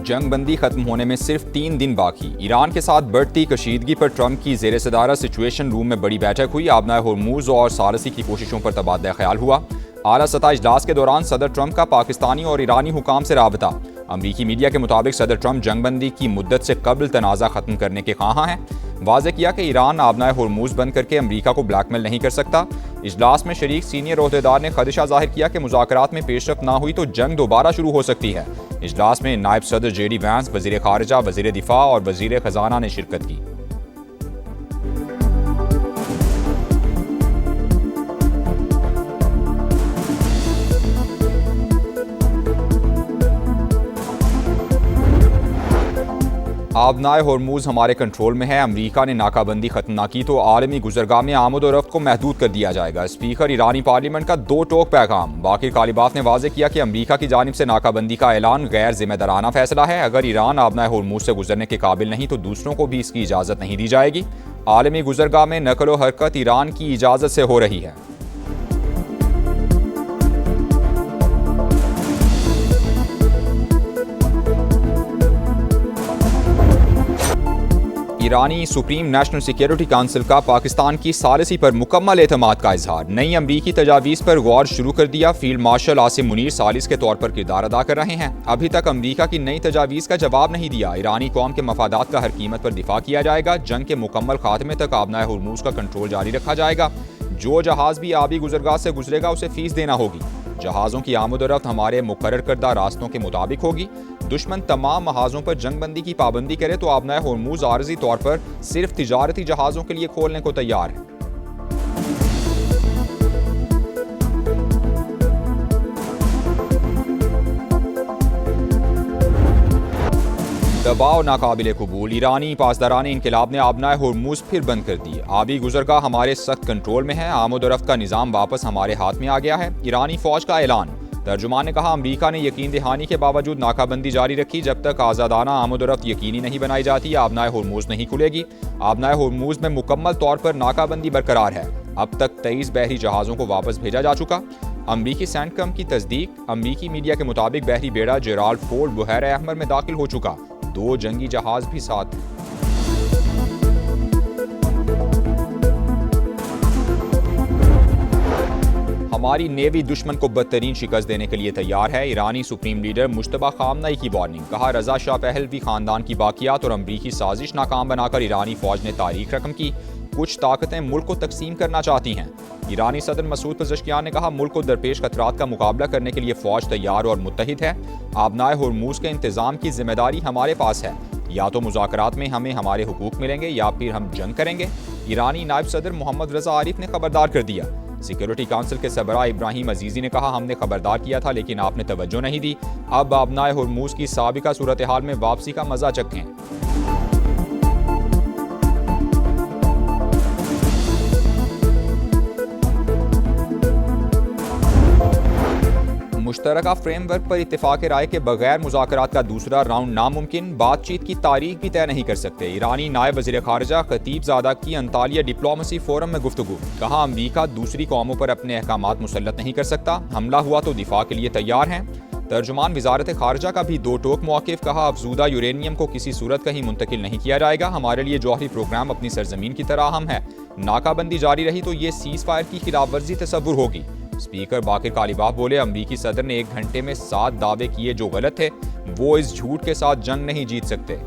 जंग बंदी खत्म होने में सिर्फ 3 दिन बाकी। ईरान के साथ बढ़ती कशीदगी पर ट्रंप की ज़ेर सदारत सिचुएशन रूम में बड़ी बैठक हुई। आबनाए होर्मुज और सारसी की कोशिशों पर तबादला ख्याल हुआ। आला सतह इजलास के दौरान सदर ट्रंप का पाकिस्तानी और ईरानी हुकाम से राबता। अमरीकी मीडिया के मुताबिक सदर ट्रंप जंग बंदी की मुद्दत से कबल तनाज़ा ख़त्म करने के ख्वाहां हैं। वाज़ेह किया कि ईरान आबनाए होर्मुज बंद करके अमरीका को ब्लैकमेल नहीं कर सकता। इजलास में शरीक सीनियर ओहदेदार ने खदशा जाहिर किया कि मुज़ाकरात में पेशरफ ना हुई तो जंग दोबारा शुरू हो सकती है। इजलास में नायब सदर JD वैंस, वज़ीर ख़ारिजा, वज़ीर दिफा और वज़ीर ख़जाना ने शिरकत की। आबनाए होर्मुज हमारे कंट्रोल में है। अमरीका ने नाकाबंदी खत्म ना की तो आलमी गुजरगाह में आमद और रफ्त को महदूद कर दिया जाएगा। स्पीकर ईरानी पार्लियामेंट का 2 टोक पैगाम। बाकिर कालिबाफ ने वाज़ेह किया कि अमरीका की जानिब से नाकाबंदी का ऐलान गैर जिम्मेदाराना फैसला है। अगर ईरान आबनाए होर्मुज से गुजरने के काबिल नहीं तो दूसरों को भी इसकी इजाज़त नहीं दी जाएगी। आलमी गुजरगाह में नकल व हरकत ईरान की इजाज़त से हो रही है। ईरानी सुप्रीम नेशनल सिक्योरिटी काउंसिल का पाकिस्तान की सालिसी पर मुकम्मल एतमाद का इजहार। नई अमरीकी तजावीज़ पर गौर शुरू कर दिया। फील्ड मार्शल आसिम मुनीर सालिस के तौर पर किरदार अदा कर रहे हैं। अभी तक अमरीका की नई तजावीज़ का जवाब नहीं दिया। ईरानी कौम के मफादात का हर कीमत पर दिफा किया जाएगा। जंग के मुकम्मल खात्मे तक आबनाए होर्मुज का कंट्रोल जारी रखा जाएगा। जो जहाज भी आबी गुजरगाह से गुजरेगा उसे फीस देना होगी। जहाज़ों की आमद और रफ्त हमारे मुकर्रर करदा रास्तों के मुताबिक होगी। दुश्मन तमाम महाजों पर जंग बंदी की पाबंदी करे तो आबनाए होर्मुज आर्जी तौर पर सिर्फ तिजारती जहाज़ों के लिए खोलने को तैयार है। दबाव नाकाबिले कबूल। ईरानी पासदारान इनकलाब ने आबनाए होर्मुज फिर बंद कर दिए। आबी गुजरगाह हमारे सख्त कंट्रोल में है। आमद और रफ्त का निज़ाम वापस हमारे हाथ में आ गया है। ईरानी फौज का ऐलान। तर्जुमान ने कहा, अमरीका ने यकीन दहानी के बावजूद नाकाबंदी जारी रखी। जब तक आज़ादाना आमद और रफ्त यकीनी नहीं बनाई जाती आबनाए होर्मुज नहीं खुलेगी। आबनाए होर्मुज में मुकम्मल तौर पर नाकाबंदी बरकरार है। अब तक 23 बहरी जहाज़ों को वापस भेजा जा चुका। अमरीकी सेंटकम की तस्दीक। अमरीकी मीडिया के मुताबिक बहरी बेड़ा जेराल्ड फोर्ड बहर अहमर में दाखिल हो चुका। 2 जंगी जहाज भी साथ। हमारी नेवी दुश्मन को बदतरीन शिकस्त देने के लिए तैयार है। ईरानी सुप्रीम लीडर मुश्तबा खामनई की वार्निंग। कहा, रजा शाह पहलवी खानदान की बाकियात और अमरीकी साजिश नाकाम बनाकर ईरानी फौज ने तारीख रकम की। कुछ ताकतें मुल्क को तकसीम करना चाहती हैं। ईरानी सदर मसूद पज़ेश्कियान ने कहा, मुल्क को दरपेश खतरात का मुकाबला करने के लिए फौज तैयार और मुत्तहिद है। आबनाए होर्मुज के इंतजाम की जिम्मेदारी हमारे पास है। या तो मुज़ाकरात में हमें हमारे हुकूक मिलेंगे या फिर हम जंग करेंगे। ईरानी नायब सदर मोहम्मद रजा आरिफ ने खबरदार कर दिया। सिक्योरिटी काउंसिल के सरबराह इब्राहिम अजीज़ी ने कहा, हमने खबरदार किया था लेकिन आपने तवज्जो नहीं दी। अब आबनाए होर्मुज की साबिका सूरत हाल में वापसी का मजा चखें। मुश्तरका फ्रेमवर्क पर इत्तेफाक राय के बगैर मुज़ाकरात का दूसरा राउंड नामुमकिन। बातचीत की तारीख भी तय नहीं कर सकते। ईरानी नायब वज़ीर ख़ारिजा खतीबज़ादा की अंतालिया डिप्लोमेसी फोरम में गुफ्तगू। कहा, अमरीका दूसरी कौमों पर अपने अहकामात मुसल्लत नहीं कर सकता। हमला हुआ तो दिफा के लिए तैयार हैं। तर्जुमान वज़ारत ख़ारिजा का भी 2 टोक मौक़िफ़। कहा, अफजूदा यूरेनियम को किसी सूरत कहीं मुंतकिल नहीं किया जाएगा। हमारे लिए जौहरी प्रोग्राम अपनी सरजमीन की तरह अहम है। नाकाबंदी जारी रही तो ये सीज़ फायर की खिलाफ वर्जी तसव्वुर होगी। स्पीकर बाकिर कालिबाफ बोले, अमरीकी सदर ने 1 घंटे में 7 दावे किए जो गलत थे। वो इस झूठ के साथ जंग नहीं जीत सकते।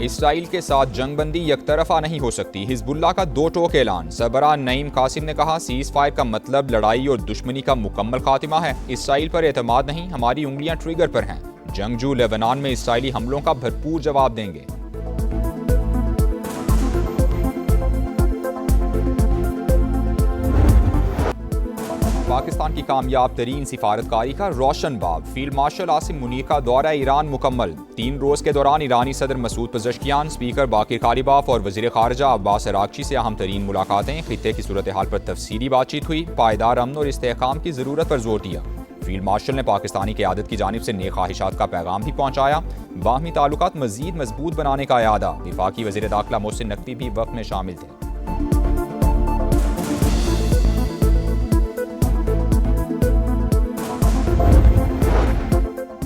इसराइल के साथ जंगबंदी यकतरफा नहीं हो सकती। हिजबुल्लाह का 2 टोक ऐलान। सरबराह नईम कासिम ने कहा, सीज फायर का मतलब लड़ाई और दुश्मनी का मुकम्मल खात्मा है। इसराइल पर एतमाद नहीं, हमारी उंगलियां ट्रिगर पर हैं। जंगजू लेबनान में इसराइली हमलों का भरपूर जवाब देंगे। पाकिस्तान की कामयाब तरीन सिफारतकारी का रोशन बाब। फील्ड मार्शल आसिम मुनीर का दौरा ईरान मुकम्मल। 3 रोज के दौरान ईरानी सदर मसूद पज़ेश्कियान, स्पीकर बाकिर कालिबाफ और वज़ीर ख़ारिजा अब्बास अराग़ची से अहम तरीन मुलाकातें। खित्ते की सूरत हाल पर तफसीली बातचीत हुई। पायदार अमन और इस्तेहकाम की ज़रूरत पर जोर दिया। फील्ड मार्शल ने पाकिस्तानी क़यादत की जानिब से नेक ख्वाहिशात का पैगाम भी पहुँचाया। बाहमी ताल्लुकात मज़ीद मजबूत बनाने का इरादा। वफाकी वज़ीर दाखिला मोहसिन नकवी भी वफ़द में शामिल थे।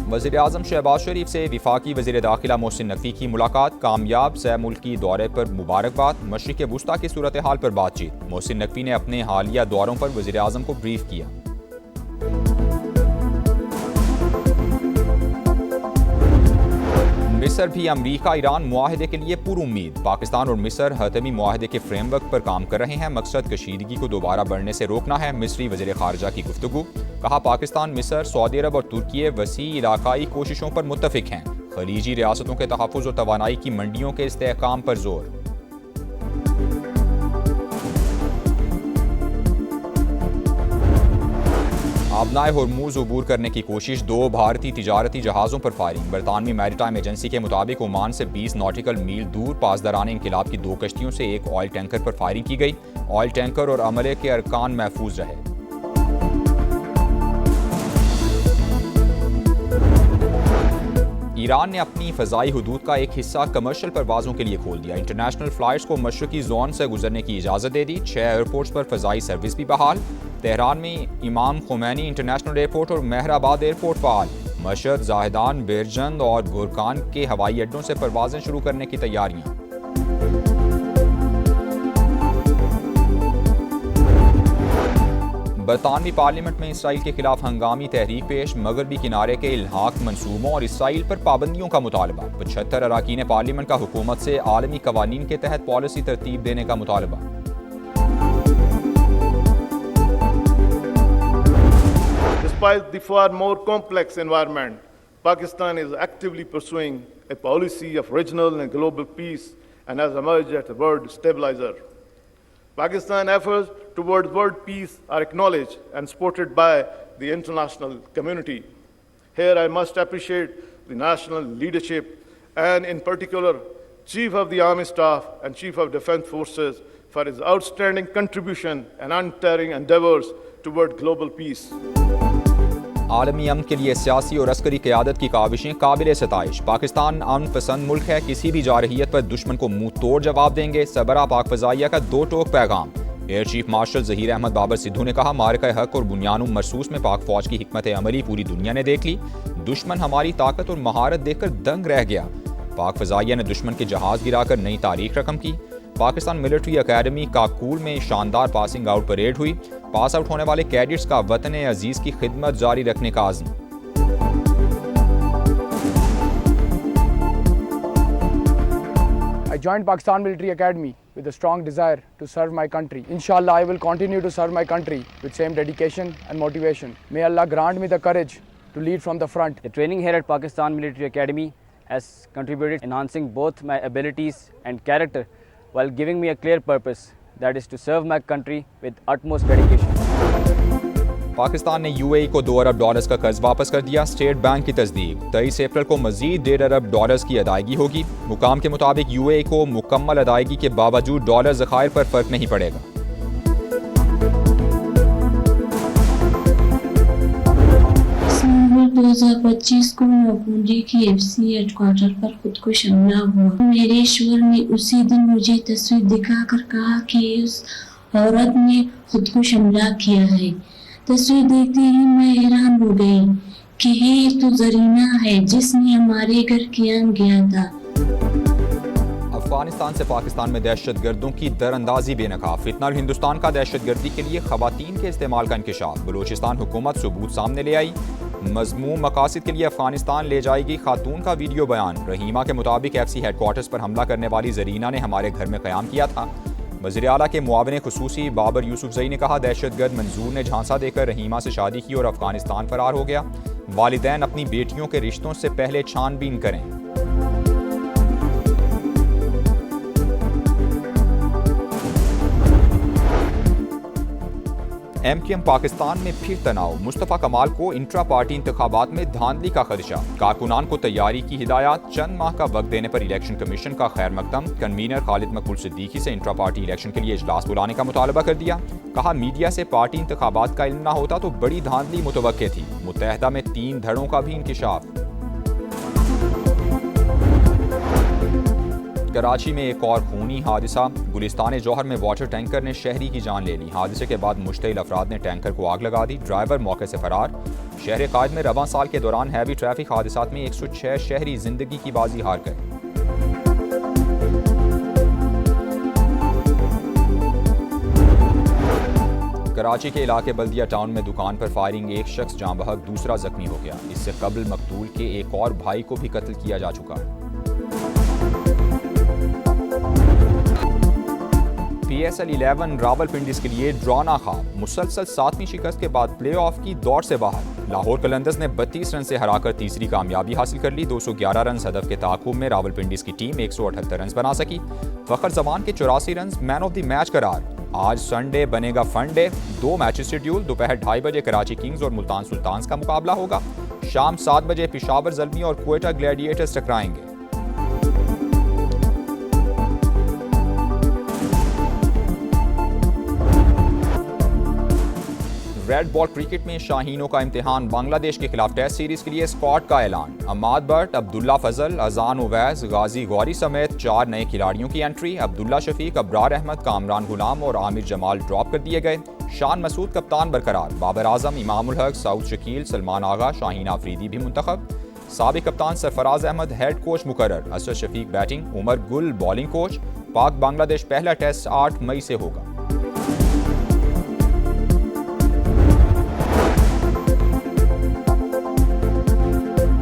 वज़ीर-ए-आज़म शहबाज शरीफ से वफाकी वज़ीर दाखिला मोहसिन नकवी की मुलाकात, कामयाब सह मुल्की दौरे पर मुबारकबाद, मशरिक़ वुस्ता की सूरत हाल पर बातचीत। मोहसिन नकवी ने अपने हालिया दौरों पर वज़ीर-ए-आज़म को ब्रीफ किया। मिस्र भी अमरीका ईरान मुआहदे के लिए पुरुम्मीद। पाकिस्तान और मिस्र हतमी मुआहदे के फ्रेमवर्क पर काम कर रहे हैं। मकसद कशीदगी को दोबारा बढ़ने से रोकना है। मिस्री वज़ीर ख़ारजा की गुफ्तगू। कहा, पाकिस्तान, मिस्र, सऊदी अरब और तुर्की वसी इलाकाई कोशिशों पर मुत्तफिक हैं। खलीजी रियासतों के तहफ़्फ़ुज़ और तवानाई की मंडियों के इस्तेहकाम पर जोर। आबनाए होर्मुज़ अबूर करने की कोशिश, 2 भारतीय तिजारती जहाज़ों पर फायरिंग। बरतानवी मैरीटाइम एजेंसी के मुताबिक ओमान से 20 नॉटिकल मील दूर पासदारान इनकिलाब की 2 कश्तियों से एक ऑयल टैंकर पर फायरिंग की गई। ऑयल टैंकर और अमले के अरकान महफूज रहे। ईरान ने अपनी फ़ज़ाई हुदूद का एक हिस्सा कमर्शियल परवाज़ों के लिए खोल दिया। इंटरनेशनल फ़्लाइट्स को मशरक़ी जोन से गुजरने की इजाज़त दे दी। 6 एयरपोर्ट्स पर फ़ज़ाई सर्विस भी बहाल। तेहरान में इमाम खुमैनी इंटरनेशनल एयरपोर्ट और मेहराबाद एयरपोर्ट फाल। मशहद, जाहिदान, बेरजंद और बुरकान के हवाई अड्डों से परवाज़ें शुरू करने की तैयारियां। बरतानवी पार्लियामेंट में इसराइल के खिलाफ हंगामी तहरीक पेश। मगरबी किनारे के इल्हाक मंसूबों और इसराइल पर पाबंदियों का मुतालबा। 75 अरकान पार्लियामेंट का हुकूमत से आलमी कवानीन के तहत पॉलिसी तरतीब देने का मुतालबा। Despite the far more complex environment, Pakistan is actively pursuing a policy of regional and global peace and has emerged as a world stabilizer. Pakistan's efforts towards world peace are acknowledged and supported by the international community. Here I must appreciate the national leadership and in particular Chief of the Army Staff and Chief of Defence Forces for his outstanding contribution and untiring endeavours toward global peace. आलमी अमन के लिए सियासी और अस्करी क़यादत की काविशें काबिल सताइश। पाकिस्तान अमन पसंद मुल्क है, किसी भी जारहियत पर दुश्मन को मुंह तोड़ जवाब देंगे। सरबराह पाक फ़ज़ाइया का 2 टोक पैगाम। Air chief marshal Zaheer Ahmed Babar Sidhu ने कहा, मारका हक और बुनियानुम मरसूस में पाक फ़ौज की हिकमत अमली पूरी दुनिया ने देख ली। दुश्मन हमारी ताकत और महारत देखकर दंग रह गया। पाक फ़ज़ाइया ने दुश्मन के जहाज़ गिराकर नई तारीख रकम की। पाकिस्तान मिलिट्री अकेडमी काकूल में शानदार पासिंग आउट परेड हुई। पास आउट होने वाले कैडेट्स का वतन अजीज की खिदमत जारी रखने का आज़म। I joined Pakistan Military Academy with a strong desire to serve my country. Inshallah, I will continue to serve my country with same dedication and motivation. May Allah grant me the courage to lead from the front. The training here at Pakistan Military Academy has contributed enhancing both my abilities and character while giving me a clear purpose, that is to serve my country with utmost dedication. Pakistan ने UAE को $2 अरब का कर्ज वापस कर दिया। State bank की तस्दीक, 23 अप्रैल को मजीद $1.5 अरब की अदायगी होगी। हुकाम के मुताबिक यूएई को मुकम्मल अदायगी के बावजूद डॉलर ज़खायर पर फर्क नहीं पड़ेगा। सितंबर 2025 को नौपूंजी KFC हेडक्वार्टर पर खुदकुश हमला हुआ। मेरे ईश्वर ने उसी दिन मुझे तस्वीर दिखाकर कहा कि उस औरत ने खुदकुश हमला किया है। तस्वीर देखते ही मैं हैरान हो गई कि ये तो जरीना है जिसने हमारे घर क़याम किया था। अफगानिस्तान से पाकिस्तान में दहशतगर्दों की दरअंदाजी बेनकाब। फितना और हिंदुस्तान का दहशतगर्दी के लिए खवातीन के इस्तेमाल का इंकशाफ। बलूचिस्तान हुकूमत सबूत सामने ले आई। मज़मूम मकासद के लिए अफगानिस्तान ले जाएगी खातून का वीडियो बयान। रहीमा के मुताबिक FC हेडक्वार्टर्स पर हमला करने वाली जरीना ने हमारे घर में क़याम किया था। वज़ीर आला के मुआविन खुसूसी बाबर यूसुफजई ने कहा, दहशतगर्द मंजूर ने झांसा देकर रहीमा से शादी की और अफगानिस्तान फरार हो गया। वालिदैन अपनी बेटियों के रिश्तों से पहले छानबीन करें। MKM पाकिस्तान में फिर तनाव। मुस्तफ़ा कमाल को इंट्रा पार्टी इंतखाबात में धांधली का खदशा। कारकुनान को तैयारी की हिदायत। चंद माह का वक्त देने पर इलेक्शन कमीशन का खैर मकदम। कन्वीनर खालिद मकबूल सिद्दीकी से इंट्रा पार्टी इलेक्शन के लिए इजलास बुलाने का मुतालबा कर दिया। कहा, मीडिया से पार्टी इंतखाबात का इल्म न होता तो बड़ी धांधली मुतवक्के थी। मुत्तहदा में 3 धड़ों का भी इंकिशाफ। कराची में एक और खूनी हादसा। गुलिस्तान जौहर में वाटर टैंकर ने शहरी की जान ले ली। हादसे के बाद मुश्तइल अफराद ने टैंकर को आग लगा दी। ड्राइवर मौके से फरार। शहर कायद में रवां साल के दौरान हैवी ट्रैफिक हादसात में 106 शहरी जिंदगी की बाजी हार गए। कराची के इलाके बल्दिया टाउन में दुकान पर फायरिंग, एक शख्स जाँ बहक, दूसरा जख्मी हो गया। इससे कबल मकतूल के एक और भाई को भी कत्ल किया जा चुका है। PSL 11 रावलपिंडी के लिए ड्रॉना ख्वाब। मुसलसल 7वीं शिकस्त के बाद प्लेऑफ की दौड़ से बाहर। लाहौर कलंदर्स ने 32 रन से हराकर तीसरी कामयाबी हासिल कर ली। 211 रन हदफ के ताक़ुब में रावलपिंडी की टीम 178 रन बना सकी। फखर जमान के 84 run man of the match करार। आज संडे बनेगा फन डे। 2 matches schedule. दोपहर 2:30 बजे कराची किंग्स और मुल्तान सुल्तान्स का मुकाबला होगा। शाम 7 बजे पेशावर ज़ल्मी और क्वेटा ग्लैडिएटर्स टकराएंगे। रेड बॉल क्रिकेट में शाहीनों का इम्तिहान। बांग्लादेश के खिलाफ टेस्ट सीरीज के लिए स्क्वाड का ऐलान। अम्माद बट, अब्दुल्ला फजल, अजान उवैस, गाजी गौरी समेत 4 नए खिलाड़ियों की एंट्री। अब्दुल्ला शफीक, अब्रार अहमद, कामरान गुलाम और आमिर जमाल ड्रॉप कर दिए गए। शान मसूद कप्तान बरकरार। बाबर आजम, इमामुल हक, सऊद शकील, सलमान आगा, शाहीन आफरीदी भी मुंतखब। साबिक कप्तान सरफराज अहमद हेड कोच मुकर्रर। Asad Shafiq batting, Umar Gul bowling coach. पाक बांग्लादेश पहला टेस्ट 8 मई से होगा।